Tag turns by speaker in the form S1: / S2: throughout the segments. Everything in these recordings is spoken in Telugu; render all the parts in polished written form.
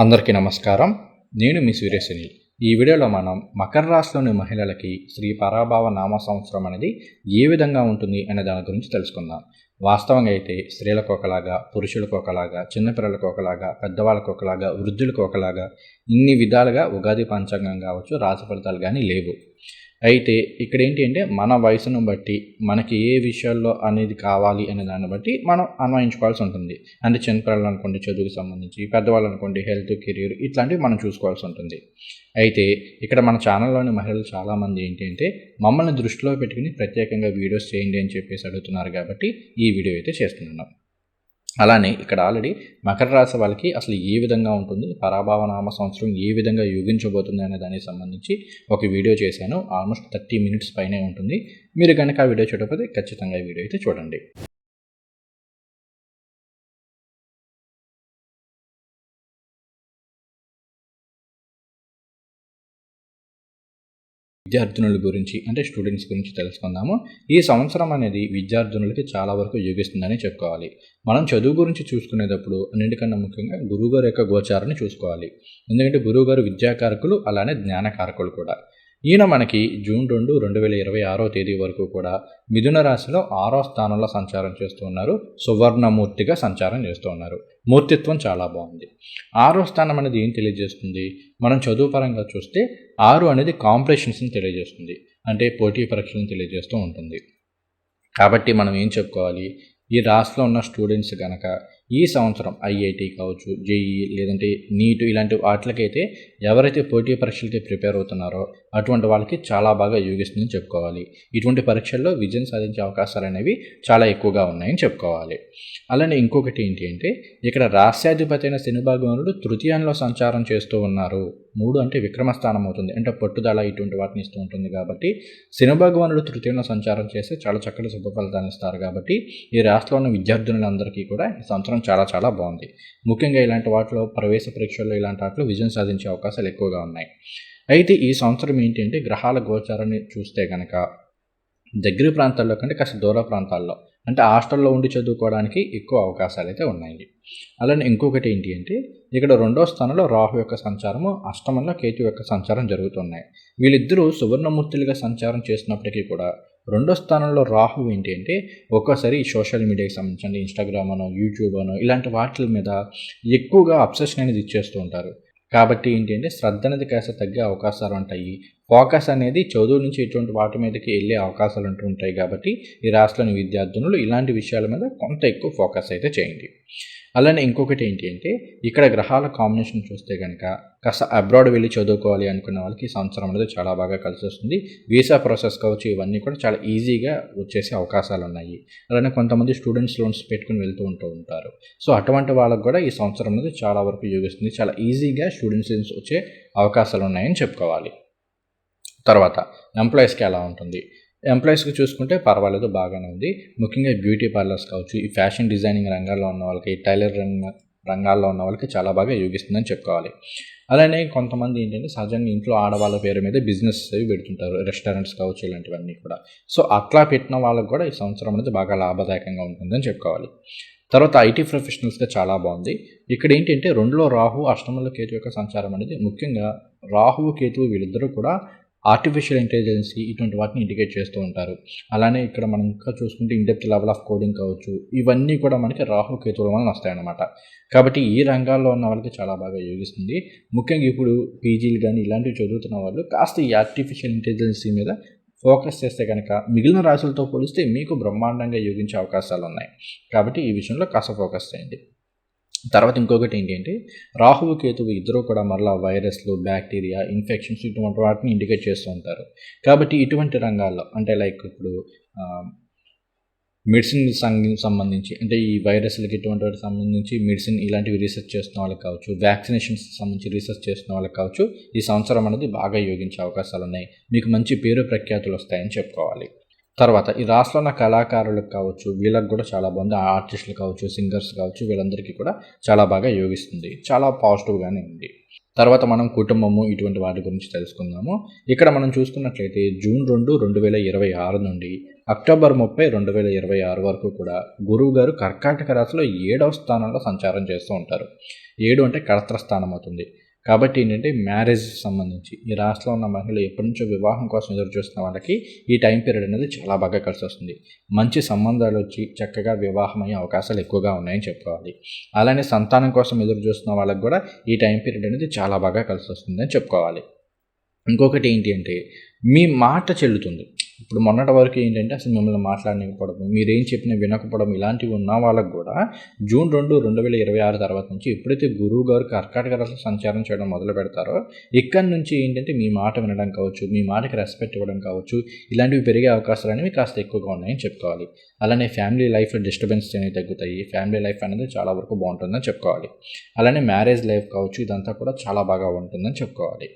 S1: అందరికీ నమస్కారం. నేను మీ సూర్యసునీల్. ఈ వీడియోలో మనం మకర రాశిలోని మహిళలకి శ్రీ పరాభవ నామ సంవత్సరం అనేది ఏ విధంగా ఉంటుంది అనే దాని గురించి తెలుసుకుందాం. వాస్తవంగా అయితే స్త్రీలకు ఒకలాగా, పురుషులకు ఒకలాగా, చిన్నపిల్లలకు ఒకలాగా, పెద్దవాళ్ళకు ఒకలాగా, వృద్ధులకు ఒకలాగా ఇన్ని విధాలుగా ఉగాది పంచాంగం కావచ్చు, రాశి ఫలితాలు కానీ లేవు. అయితే ఇక్కడ ఏంటి అంటే మన వయసును బట్టి మనకి ఏ విషయాల్లో అనేది కావాలి అనే దాన్ని బట్టి మనం అన్వయించుకోవాల్సి ఉంటుంది. అంటే చిన్నపిల్లలు అనుకోండి చదువుకు సంబంధించి, పెద్దవాళ్ళు అనుకోండి హెల్త్, కెరీర్ ఇట్లాంటివి మనం చూసుకోవాల్సి ఉంటుంది. అయితే ఇక్కడ మన ఛానల్లోని మహిళలు చాలామంది ఏంటి అంటే మమ్మల్ని దృష్టిలో పెట్టుకుని ప్రత్యేకంగా వీడియోస్ చేయండి అని చెప్పేసి అడుగుతున్నారు కాబట్టి ఈ వీడియో అయితే చేస్తున్నాను. అలానే ఇక్కడ ఆల్రెడీ మకర రాశి వాళ్ళకి అసలు ఏ విధంగా ఉంటుంది, పరాభవ నామ సంవత్సరం ఏ విధంగా యోగించబోతుంది అనే దానికి సంబంధించి ఒక వీడియో చేశాను. ఆల్మోస్ట్ 30 మినిట్స్ పైనే ఉంటుంది. మీరు కనుక ఆ వీడియో చూడకపోతే ఖచ్చితంగా ఈ వీడియో అయితే చూడండి. విద్యార్థినుల గురించి అంటే స్టూడెంట్స్ గురించి తెలుసుకుందాము. ఈ సంవత్సరం అనేది విద్యార్థినులకి చాలా వరకు యోగిస్తుందని చెప్పుకోవాలి. మనం చదువు గురించి చూసుకునేటప్పుడు అన్నింటికన్నా ముఖ్యంగా గురువుగారి యొక్క గోచారాన్ని చూసుకోవాలి. ఎందుకంటే గురువుగారు విద్యాకారకులు, అలానే జ్ఞానకారకులు కూడా. ఈయన మనకి జూన్ 2, 2026 తేదీ వరకు కూడా మిథున రాశిలో 6వ స్థానంలో సంచారం చేస్తూ ఉన్నారు. సువర్ణమూర్తిగా సంచారం చేస్తూ ఉన్నారు. మూర్తిత్వం చాలా బాగుంది. 6వ స్థానం అనేది ఏం తెలియజేస్తుంది? మనం చదువు పరంగా చూస్తే 6 అనేది కాంపిటీషన్స్ని తెలియజేస్తుంది. అంటే పోటీ పరీక్షలను తెలియజేస్తూ ఉంటుంది. కాబట్టి మనం ఏం చెప్పుకోవాలి, ఈ రాశిలో ఉన్న స్టూడెంట్స్ కనుక ఈ సంవత్సరం ఐఐటి కావచ్చు, జేఈ లేదంటే నీట్ ఇలాంటి వాటికైతే ఎవరైతే పోటీ పరీక్షలకి ప్రిపేర్ అవుతున్నారో అటువంటి వాళ్ళకి చాలా బాగా యోగిస్తుందని చెప్పుకోవాలి. ఇటువంటి పరీక్షల్లో విజయం సాధించే అవకాశాలు అనేవి చాలా ఎక్కువగా ఉన్నాయని చెప్పుకోవాలి. అలానే ఇంకొకటి ఏంటి అంటే ఇక్కడ రాష్ట్రాధిపతి అయిన శని భగవానుడు తృతీయంలో సంచారం చేస్తూ ఉన్నారు. 3 అంటే విక్రమస్థానం అవుతుంది, అంటే పట్టుదల ఇటువంటి వాటిని ఇస్తూ ఉంటుంది. కాబట్టి శని భగవానుడు తృతీయంలో సంచారం చేస్తే చాలా చక్కటి శుభ ఫలితాన్ని ఇస్తారు. కాబట్టి ఈ రాష్ట్రంలో ఉన్న విద్యార్థులందరికీ కూడా ఈ సంవత్సరం చాలా బాగుంది. ముఖ్యంగా ఇలాంటి వాటిలో ప్రవేశ పరీక్షల్లో ఇలాంటి వాటిలో విజయం సాధించే అవకాశాలు ఎక్కువగా ఉన్నాయి. అయితే ఈ సంవత్సరం ఏంటి అంటే గ్రహాల గోచారాన్ని చూస్తే కనుక దగ్గర ప్రాంతాల్లో కంటే కాస్త దూర ప్రాంతాల్లో అంటే హాస్టల్లో ఉండి చదువుకోవడానికి ఎక్కువ అవకాశాలు అయితే ఉన్నాయి. అలానే ఇంకొకటి ఏంటి అంటే ఇక్కడ 2వ స్థానంలో రాహు యొక్క సంచారము, అష్టమంలో కేతు యొక్క సంచారం జరుగుతున్నాయి. వీళ్ళిద్దరూ సువర్ణమూర్తులుగా సంచారం చేసినప్పటికీ కూడా 2వ స్థానంలో రాహు ఏంటి అంటే ఒక్కోసారి సోషల్ మీడియాకి సంబంధించి ఇన్స్టాగ్రామ్ అనో, యూట్యూబ్ అనో ఇలాంటి వాటి మీద ఎక్కువగా అబ్సెషన్ అనేది ఇచ్చేస్తూ ఉంటారు. కాబట్టి ఏంటి అంటే శ్రద్ధ అనేది కాస్త తగ్గే అవకాశాలు ఉంటాయి. ఫోకస్ అనేది చదువు నుంచి ఇటువంటి వాటి మీదకి వెళ్ళే అవకాశాలు ఉంటాయి. కాబట్టి ఈ రాష్ట్రంలోని విద్యార్థులు ఇలాంటి విషయాల మీద కొంత ఎక్కువ ఫోకస్ అయితే చేయండి. అలానే ఇంకొకటి ఏంటి అంటే ఇక్కడ గ్రహాల కాంబినేషన్ చూస్తే కనుక కాస్త అబ్రాడ్ వెళ్ళి చదువుకోవాలి అనుకున్న వాళ్ళకి ఈ సంవత్సరం అనేది చాలా బాగా కలిసి వస్తుంది. వీసా ప్రాసెస్ కావచ్చు ఇవన్నీ కూడా చాలా ఈజీగా వచ్చేసే అవకాశాలు ఉన్నాయి. అలానే కొంతమంది స్టూడెంట్స్ లోన్స్ పెట్టుకుని వెళ్తూ ఉంటారు. సో అటువంటి వాళ్ళకు కూడా ఈ సంవత్సరం అనేది చాలా వరకు యోగిస్తుంది. చాలా ఈజీగా స్టూడెంట్స్ లోన్స్ వచ్చే అవకాశాలు ఉన్నాయని చెప్పుకోవాలి. తర్వాత ఎంప్లాయీస్కి ఎలా ఉంటుంది? ఎంప్లాయీస్కి చూసుకుంటే పర్వాలేదు, బాగానే ఉంది. ముఖ్యంగా బ్యూటీ పార్లర్స్ కావచ్చు, ఈ ఫ్యాషన్ డిజైనింగ్ రంగాల్లో ఉన్న వాళ్ళకి, టైలర్ రంగాల్లో ఉన్న వాళ్ళకి చాలా బాగా యోగిస్తుందని చెప్పుకోవాలి. అలానే కొంతమంది ఏంటంటే సహజంగా ఇంట్లో ఆడవాళ్ళ పేరు మీద బిజినెస్ అవి పెడుతుంటారు, రెస్టారెంట్స్ కావచ్చు ఇలాంటివన్నీ కూడా. సో అట్లా పెట్టిన వాళ్ళకి కూడా ఈ సంవత్సరం అనేది బాగా లాభదాయకంగా ఉంటుందని చెప్పుకోవాలి. తర్వాత ఐటీ ప్రొఫెషనల్స్గా చాలా బాగుంది. ఇక్కడ ఏంటంటే 2లో రాహు, అష్టమంలో కేతు యొక్క సంచారం అనేది ముఖ్యంగా రాహువు, కేతువు వీళ్ళిద్దరూ కూడా ఆర్టిఫిషియల్ ఇంటెలిజెన్సీ ఇటువంటి వాటిని ఇండికేట్ చేస్తూ ఉంటారు. అలానే ఇక్కడ మనం ఇంకా చూసుకుంటే ఇన్డెప్త్ లెవెల్ ఆఫ్ కోడింగ్ కావచ్చు, ఇవన్నీ కూడా మనకి రాహు, కేతువుల వలన వస్తాయన్నమాట. కాబట్టి ఈ రంగాల్లో ఉన్న వాళ్ళకి చాలా బాగా యోగిస్తుంది. ముఖ్యంగా ఇప్పుడు పీజీలు కానీ ఇలాంటివి చదువుతున్న వాళ్ళు కాస్త ఈ ఆర్టిఫిషియల్ ఇంటెలిజెన్సీ మీద ఫోకస్ చేస్తే కనుక మిగిలిన రాశులతో పోలిస్తే మీకు బ్రహ్మాండంగా యోగించే అవకాశాలు ఉన్నాయి. కాబట్టి ఈ విషయంలో కాస్త ఫోకస్ చేయండి. తర్వాత ఇంకొకటి ఏంటి అంటే రాహువు, కేతువు ఇద్దరు కూడా మరలా వైరస్లు, బ్యాక్టీరియా, ఇన్ఫెక్షన్స్ ఇటువంటి వాటిని ఇండికేట్ చేస్తూ ఉంటారు. కాబట్టి ఇటువంటి రంగాల్లో అంటే లైక్ ఇప్పుడు మెడిసిన్ సంబంధించి అంటే ఈ వైరస్లకి ఇటువంటి వాటికి సంబంధించి మెడిసిన్ ఇలాంటివి రీసెర్చ్ చేస్తున్న వాళ్ళకి కావచ్చు, వ్యాక్సినేషన్స్ సంబంధించి రీసెర్చ్ చేస్తున్న వాళ్ళకి కావచ్చు ఈ సంవత్సరం అనేది బాగా యోగించే అవకాశాలు ఉన్నాయి. మీకు మంచి పేరు ప్రఖ్యాతులు వస్తాయని చెప్పుకోవాలి. తర్వాత ఈ రాష్ట్రంలో ఉన్న కళాకారులకు కావచ్చు, వీళ్ళకి కూడా చాలా బాగుంది. ఆర్టిస్టులు కావచ్చు, సింగర్స్ కావచ్చు, వీళ్ళందరికీ కూడా చాలా బాగా యోగిస్తుంది. చాలా పాజిటివ్గానే ఉంది. తర్వాత మనం కుటుంబము ఇటువంటి వాటి గురించి తెలుసుకుందాము. ఇక్కడ మనం చూసుకున్నట్లయితే జూన్ 2, 2026 నుండి అక్టోబర్ 30, 2026 వరకు కూడా గురువు గారు కర్కాటక రాశిలో 7వ స్థానంలో సంచారం చేస్తూ ఉంటారు. 7 అంటే కళత్ర స్థానం అవుతుంది. కాబట్టి ఏంటంటే మ్యారేజ్ సంబంధించి ఈ రాశిలో ఉన్న మహిళలు ఎప్పటి నుంచో వివాహం కోసం ఎదురు చూస్తున్న వాళ్ళకి ఈ టైం పీరియడ్ అనేది చాలా బాగా కలిసి వస్తుంది. మంచి సంబంధాలు వచ్చి చక్కగా వివాహం అయ్యే అవకాశాలు ఎక్కువగా ఉన్నాయని చెప్పుకోవాలి. అలానే సంతానం కోసం ఎదురు చూస్తున్న వాళ్ళకి కూడా ఈ టైం పీరియడ్ అనేది చాలా బాగా కలిసి వస్తుందని చెప్పుకోవాలి. ఇంకొకటి ఏంటి అంటే మీ మాట చెల్లుతుంది. ఇప్పుడు మొన్నటి వరకు ఏంటంటే అసలు మిమ్మల్ని మాట్లాడలేకపోవడం, మీరేం చెప్పినా వినకపోవడం ఇలాంటివి ఉన్న వాళ్ళకు కూడా జూన్ 2, 2026 తర్వాత నుంచి ఎప్పుడైతే గురువు గారు కర్కాటక రాశిలో సంచారం చేయడం మొదలు పెడతారో ఇక్కడి నుంచి ఏంటంటే మీ మాట వినడం కావచ్చు, మీ మాటకి రెస్పెక్ట్ ఇవ్వడం కావచ్చు, ఇలాంటివి పెరిగే అవకాశాలు అనేవి కాస్త ఎక్కువగా ఉన్నాయని చెప్పుకోవాలి. అలానే ఫ్యామిలీ లైఫ్లో డిస్టర్బెన్స్ అనేవి తగ్గుతాయి. ఫ్యామిలీ లైఫ్ అనేది చాలా వరకు బాగుంటుందని చెప్పుకోవాలి. అలానే మ్యారేజ్ లైఫ్ కావచ్చు, ఇదంతా కూడా చాలా బాగా ఉంటుందని చెప్పుకోవాలి.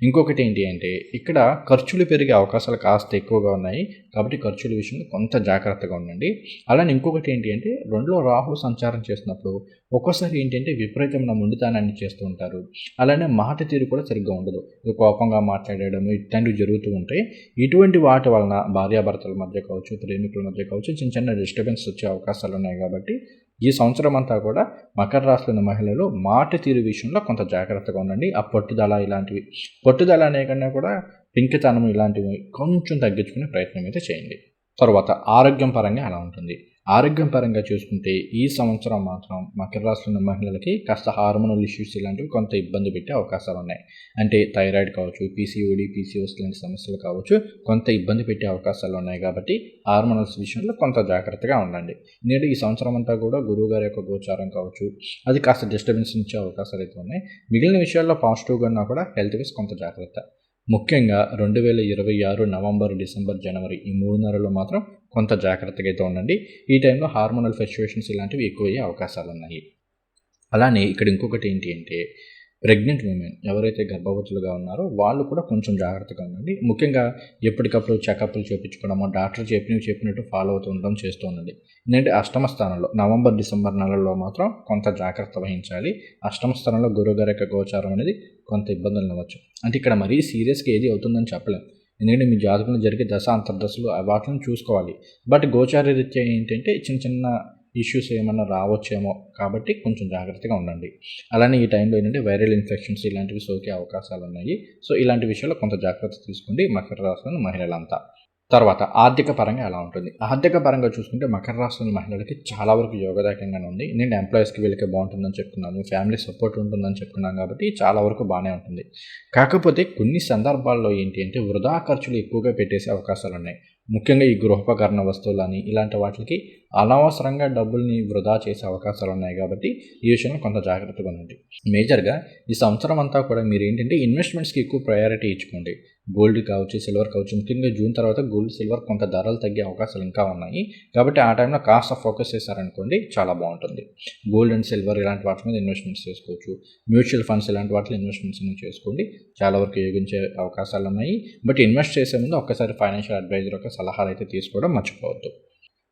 S1: ఇంకొకటి ఏంటి అంటే ఇక్కడ ఖర్చులు పెరిగే అవకాశాలు కాస్త ఎక్కువగా ఉన్నాయి. కాబట్టి ఖర్చుల విషయంలో కొంత జాగ్రత్తగా ఉండండి. అలానే ఇంకొకటి ఏంటి అంటే 2లో రాహు సంచారం చేసినప్పుడు ఒక్కోసారి ఏంటంటే విపరీతమైన మొండితనాన్ని చేస్తూ ఉంటారు. అలానే మాట తీరు కూడా సరిగ్గా ఉండదు. కోపంగా మాట్లాడడం ఇట్లాంటివి జరుగుతూ ఉంటాయి. ఇటువంటి వాటి వలన భార్యాభర్తల మధ్య కావచ్చు, ప్రేమికుల మధ్య కావచ్చు చిన్న చిన్న డిస్టర్బెన్స్ వచ్చే అవకాశాలు ఉన్నాయి. కాబట్టి ఈ సంవత్సరం అంతా కూడా మకర రాశిలోని మహిళలు మాట తీరు విషయంలో కొంత జాగ్రత్తగా ఉండండి. ఆ పట్టుదల అనే కన్నా కూడా పింకితనం ఇలాంటివి కొంచెం తగ్గించుకునే ప్రయత్నం అయితే చేయండి. తర్వాత ఆరోగ్యం పరంగా ఎలా ఉంటుంది? ఆరోగ్యం పరంగా చూసుకుంటే ఈ సంవత్సరం మాత్రం మకర రాశిలోని మహిళలకి కాస్త హార్మోనల్ ఇష్యూస్ ఇలాంటివి కొంత ఇబ్బంది పెట్టే అవకాశాలు ఉన్నాయి. అంటే థైరాయిడ్ కావచ్చు, పీసీఓడి, పీసీఓస్ లాంటి సమస్యలు కావచ్చు, కొంత ఇబ్బంది పెట్టే అవకాశాలు ఉన్నాయి. కాబట్టి హార్మోనల్స్ విషయంలో కొంత జాగ్రత్తగా ఉండండి. ఎందుకంటే ఈ సంవత్సరం అంతా కూడా గురువు గారి యొక్క గోచారం కావచ్చు, అది కాస్త డిస్టర్బెన్స్ ఇచ్చే అవకాశాలు అయితే ఉన్నాయి. మిగిలిన విషయాల్లో పాజిటివ్గా ఉన్నా కూడా హెల్త్ వైస్ కొంత జాగ్రత్త. ముఖ్యంగా 2026 నవంబర్, డిసెంబర్, జనవరి ఈ 3 నెలల్లో మాత్రం కొంత జాగ్రత్తగా అయితే ఉండండి. ఈ టైంలో హార్మోనల్ ఫ్లక్చుయేషన్స్ ఇలాంటివి ఎక్కువయ్యే అవకాశాలు ఉన్నాయి. అలానే ఇక్కడ ఇంకొకటి ఏంటి అంటే ప్రెగ్నెంట్ ఉమెన్ ఎవరైతే గర్భవతులుగా ఉన్నారో వాళ్ళు కూడా కొంచెం జాగ్రత్తగా ఉండండి. ముఖ్యంగా ఎప్పటికప్పుడు చెకప్లు చేయించుకోవడము, డాక్టర్ చెప్పినట్టు ఫాలో అవుతూ ఉండడం చేస్తూ ఉండండి. ఎందుకంటే అష్టమ స్థానంలో నవంబర్, డిసెంబర్ నెలల్లో మాత్రం కొంత జాగ్రత్త వహించాలి. అష్టమ స్థానంలో గురువుగారి యొక్క గోచారం అనేది కొంత ఇబ్బందులు అవ్వచ్చు. అంటే ఇక్కడ మరీ సీరియస్గా ఏది అవుతుందని చెప్పలేం. ఎందుకంటే మీ జాతకంలో జరిగే దశ అంతర్దశలు వాటిని చూసుకోవాలి. బట్ గోచార రీత్యా ఏంటంటే చిన్న చిన్న ఇష్యూస్ ఏమన్నా రావచ్చేమో, కాబట్టి కొంచెం జాగ్రత్తగా ఉండండి. అలానే ఈ టైంలో ఏంటంటే వైరల్ ఇన్ఫెక్షన్స్ ఇలాంటివి సోకే అవకాశాలు ఉన్నాయి. సో ఇలాంటి విషయాల్లో కొంత జాగ్రత్త తీసుకోండి మకర రాశిలోని మహిళలంతా. తర్వాత ఆర్థిక పరంగా ఎలా ఉంటుంది? ఆర్థిక పరంగా చూసుకుంటే మకర రాశిలోని మహిళలకి చాలా వరకు యోగదాయకంగానే ఉంది. నేను ఎంప్లాయీస్కి వీళ్ళకి బాగుంటుందని చెప్పుకున్నాను, ఫ్యామిలీ సపోర్ట్ ఉంటుందని చెప్పుకున్నాను. కాబట్టి చాలా వరకు బాగానే ఉంటుంది. కాకపోతే కొన్ని సందర్భాల్లో ఏంటి అంటే వృధా ఖర్చులు ఎక్కువగా పెట్టేసే అవకాశాలు ఉన్నాయి. ముఖ్యంగా ఈ గృహోపకరణ వస్తువులని ఇలాంటి వాటికి అనవసరంగా డబ్బుల్ని వృధా చేసే అవకాశాలు ఉన్నాయి. కాబట్టి ఈ విషయంలో కొంత జాగ్రత్తగా ఉండండి. మేజర్గా ఈ సంవత్సరం అంతా కూడా మీరు ఏంటంటే ఇన్వెస్ట్మెంట్స్కి ఎక్కువ ప్రయారిటీ ఇచ్చుకోండి. గోల్డ్ కావచ్చు, సిల్వర్ కావచ్చు. ముఖ్యంగా జూన్ తర్వాత గోల్డ్, సిల్వర్ కొంత ధరలు తగ్గే అవకాశాలు ఇంకా ఉన్నాయి. కాబట్టి ఆ టైంలో కాస్త ఫోకస్ చేశారనుకోండి చాలా బాగుంటుంది. గోల్డ్ అండ్ సిల్వర్ ఇలాంటి వాటి మీద ఇన్వెస్ట్మెంట్స్ చేసుకోవచ్చు. మ్యూచువల్ ఫండ్స్ ఇలాంటి వాటిలో ఇన్వెస్ట్మెంట్స్ చేసుకోండి. చాలా వరకు యోగించే అవకాశాలు ఉన్నాయి. బట్ ఇన్వెస్ట్ చేసే ముందు ఒక్కసారి ఫైనాన్షియల్ అడ్వైజర్ యొక్క సలహాలు అయితే తీసుకోవడం మర్చిపోవద్దు.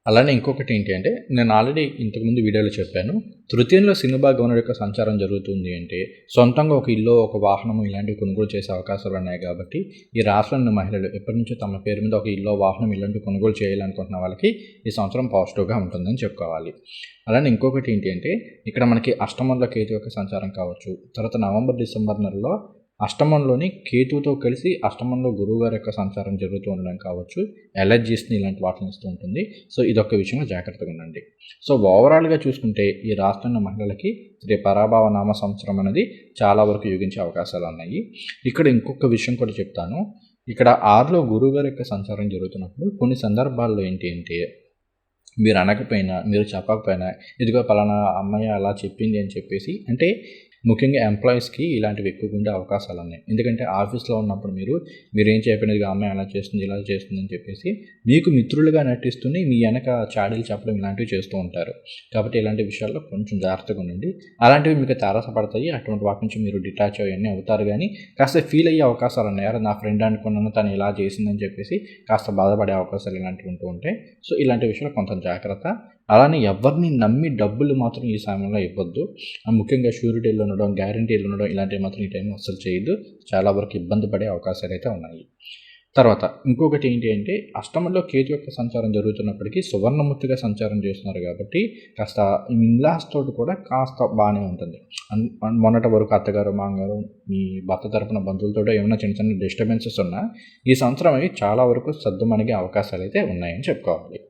S1: అలానే ఇంకొకటి ఏంటి అంటే నేను ఆల్రెడీ ఇంతకుముందు వీడియోలో చెప్పాను, తృతీయంలో శని భగవానుడి యొక్క సంచారం జరుగుతుంది అంటే సొంతంగా ఒక ఇల్లు, ఒక వాహనం ఇలాంటివి కొనుగోలు చేసే అవకాశాలు ఉన్నాయి. కాబట్టి ఈ రాష్ట్రంలోని మహిళలు ఎప్పటి నుంచో తమ పేరు మీద ఒక ఇల్లు, వాహనం ఇలాంటివి కొనుగోలు చేయాలనుకుంటున్న వాళ్ళకి ఈ సంవత్సరం పాజిటివ్గా ఉంటుందని చెప్పుకోవాలి. అలానే ఇంకొకటి ఏంటి అంటే ఇక్కడ మనకి అష్టమంలో కేతు యొక్క సంచారం కావచ్చు, తర్వాత నవంబర్, డిసెంబర్ నెలలో అష్టమంలోని కేతువుతో కలిసి అష్టమంలో గురువుగారి యొక్క సంచారం జరుగుతూ ఉండడం కావచ్చు, ఎలర్జీస్ని ఇలాంటి వాటిని ఇస్తూ ఉంటుంది. సో ఇదొక విషయంలో జాగ్రత్తగా ఉండండి. సో ఓవరాల్గా చూసుకుంటే ఈ రాష్ట్రంలో మహిళలకి శ్రీ పరాభవ నామ సంవత్సరం అనేది చాలా వరకు యోగించే అవకాశాలు ఉన్నాయి. ఇక్కడ ఇంకొక విషయం కూడా చెప్తాను. ఇక్కడ 6లో గురువుగారి యొక్క సంచారం జరుగుతున్నప్పుడు కొన్ని సందర్భాల్లో ఏంటి అంటే మీరు అనకపోయినా, మీరు చెప్పకపోయినా ఇదిగో పలానా అమ్మాయి అలా చెప్పింది అని చెప్పేసి, అంటే ముఖ్యంగా ఎంప్లాయీస్కి ఇలాంటివి ఎక్కువగా ఉండే అవకాశాలు ఉన్నాయి. ఎందుకంటే ఆఫీస్లో ఉన్నప్పుడు మీరేం చెప్పినది అమ్మాయి అలా చేస్తుంది, ఇలా చేస్తుంది అని చెప్పేసి మీకు మిత్రులుగా నటిస్తూనే మీ వెనక చాడీలు చెప్పడం ఇలాంటివి చేస్తూ ఉంటారు. కాబట్టి ఇలాంటి విషయాల్లో కొంచెం జాగ్రత్తగా ఉండండి. అలాంటివి మీకు తారసపడతాయి. అటువంటి వాటి నుంచి మీరు డిటాచ్ అవన్నీ అవుతారు. కానీ కాస్త ఫీల్ అయ్యే అవకాశాలు ఉన్నాయి. నా ఫ్రెండ్ అనుకున్నాను తను ఇలా చేసిందని చెప్పేసి కాస్త బాధపడే అవకాశాలు ఇలాంటివి ఉంటూ ఉంటాయి. సో ఇలాంటి విషయాలు కొంత జాగ్రత్త. అలానే ఎవరిని నమ్మి డబ్బులు మాత్రం ఈ సమయంలో ఇవ్వద్దు. ముఖ్యంగా షూరిటీలు ఉండడం, గ్యారంటీలు ఉండడం ఇలాంటివి మాత్రం ఈ టైంలో అస్సలు చేయొద్దు. చాలా వరకు ఇబ్బంది పడే అవకాశాలైతే ఉన్నాయి. తర్వాత ఇంకొకటి ఏంటి అంటే అష్టమంలో కేతు యొక్క సంచారం జరుగుతున్నప్పటికీ సువర్ణమూర్తిగా సంచారం చేస్తున్నారు కాబట్టి కాస్త ఇన్‌లాస్ తోటి కూడా కాస్త బాగానే ఉంటుంది. మొన్నటి వరకు అత్తగారు, మామగారు, మీ భర్త తరపున బంధువులతోటో ఏమైనా చిన్న చిన్న డిస్టర్బెన్సెస్ ఉన్నా ఈ సంవత్సరం అవి చాలా వరకు సద్దుమణిగే అవకాశాలైతే ఉన్నాయని చెప్పుకోవాలి.